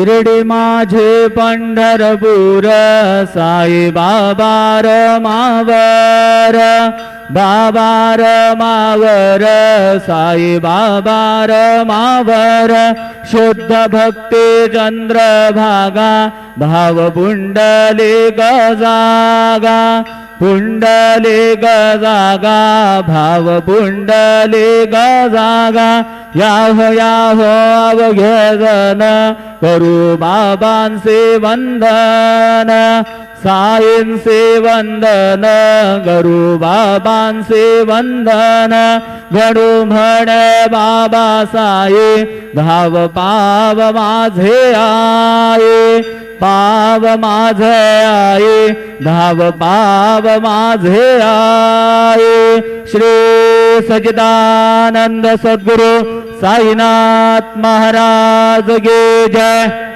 शिर्डी माझे पंढरपूर साई बाबा रमावर, बाबा रमावर साई बाबा रमावर, शुद्ध भक्ती चंद्रभागा भाव पुंडलिक जागा, पुंडलिक जागा भाव पुंडलिक जागा, याहो याहो अवघे जन करू बाबांचे वंदन, साईंचे वंदन करू बाबांचे वंदन, घडू म्हणे बाबा साई धाव पाव माझे आई, पाव माझे आई धाव पाव माझे आई। श्री सच्चिदानंद सद्गुरु साईनाथ महाराज की जय।